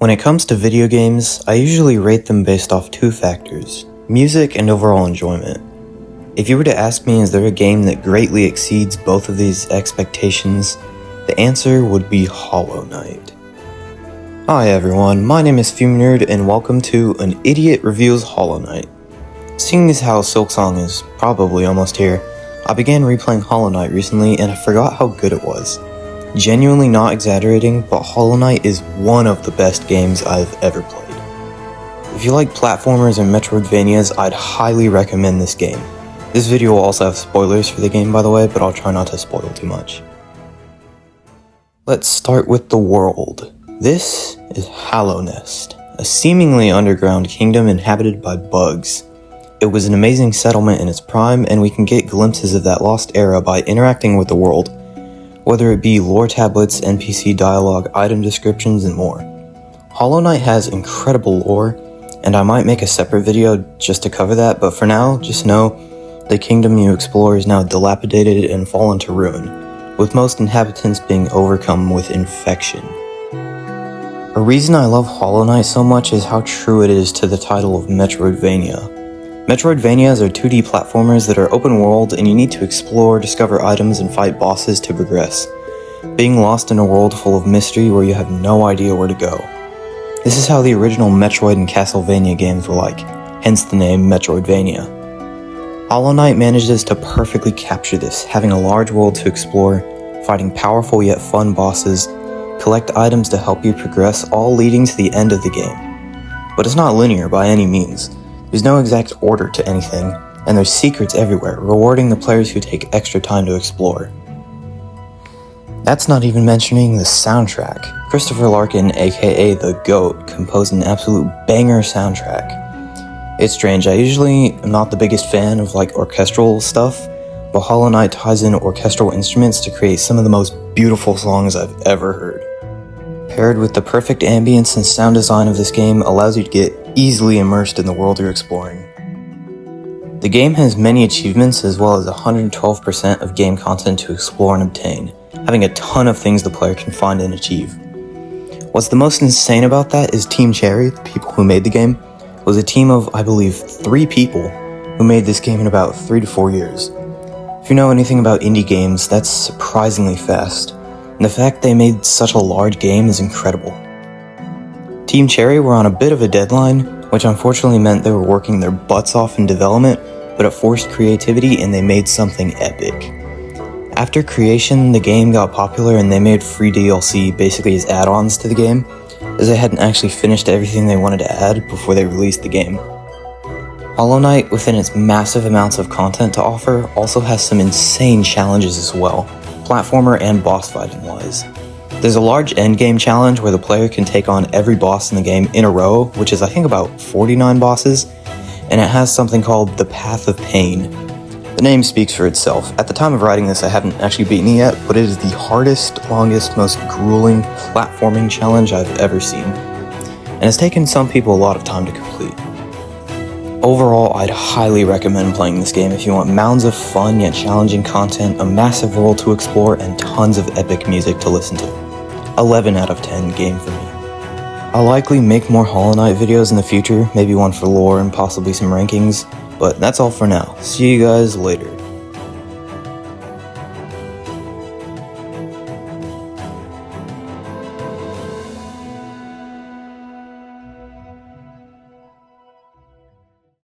When it comes to video games, I usually rate them based off two factors: music and overall enjoyment. If you were to ask me is there a game that greatly exceeds both of these expectations, the answer would be Hollow Knight. Hi everyone, my name is FumeNerd and welcome to An Idiot Reviews Hollow Knight. Seeing as how Silksong is probably almost here, I began replaying Hollow Knight recently and I forgot how good it was. Genuinely not exaggerating, but Hollow Knight is one of the best games I've ever played. If you like platformers and Metroidvanias, I'd highly recommend this game. This video will also have spoilers for the game by the way, but I'll try not to spoil too much. Let's start with the world. This is Hallownest, a seemingly underground kingdom inhabited by bugs. It was an amazing settlement in its prime, and we can get glimpses of that lost era by interacting with the world, whether it be lore tablets, NPC dialogue, item descriptions, and more. Hollow Knight has incredible lore, and I might make a separate video just to cover that, but for now, just know the kingdom you explore is now dilapidated and fallen to ruin, with most inhabitants being overcome with infection. A reason I love Hollow Knight so much is how true it is to the title of Metroidvania. Metroidvanias are 2D platformers that are open world and you need to explore, discover items, and fight bosses to progress, being lost in a world full of mystery where you have no idea where to go. This is how the original Metroid and Castlevania games were like, hence the name Metroidvania. Hollow Knight manages to perfectly capture this, having a large world to explore, fighting powerful yet fun bosses, collect items to help you progress, all leading to the end of the game. But it's not linear by any means. There's no exact order to anything, and there's secrets everywhere, rewarding the players who take extra time to explore. That's not even mentioning the soundtrack. Christopher Larkin, aka The GOAT, composed an absolute banger soundtrack. It's strange, I usually am not the biggest fan of orchestral stuff, but Hollow Knight ties in orchestral instruments to create some of the most beautiful songs I've ever heard. Paired with the perfect ambience and sound design of this game allows you to get easily immersed in the world you're exploring. The game has many achievements as well as 112% of game content to explore and obtain, having a ton of things the player can find and achieve. What's the most insane about that is Team Cherry, the people who made the game, was a team of, I believe, 3 people who made this game in about 3 to 4 years. If you know anything about indie games, that's surprisingly fast, and the fact they made such a large game is incredible. Team Cherry were on a bit of a deadline, which unfortunately meant they were working their butts off in development, but it forced creativity and they made something epic. After creation, the game got popular and they made free DLC basically as add-ons to the game, as they hadn't actually finished everything they wanted to add before they released the game. Hollow Knight, within its massive amounts of content to offer, also has some insane challenges as well, platformer and boss fighting wise. There's a large endgame challenge where the player can take on every boss in the game in a row, which is I think about 49 bosses, and it has something called the Path of Pain. The name speaks for itself. At the time of writing this I haven't actually beaten it yet, but it is the hardest, longest, most grueling platforming challenge I've ever seen, and it's taken some people a lot of time to complete. Overall, I'd highly recommend playing this game if you want mounds of fun yet challenging content, a massive world to explore, and tons of epic music to listen to. 11 out of 10 game for me. I'll likely make more Hollow Knight videos in the future, maybe one for lore and possibly some rankings, but that's all for now. See you guys later.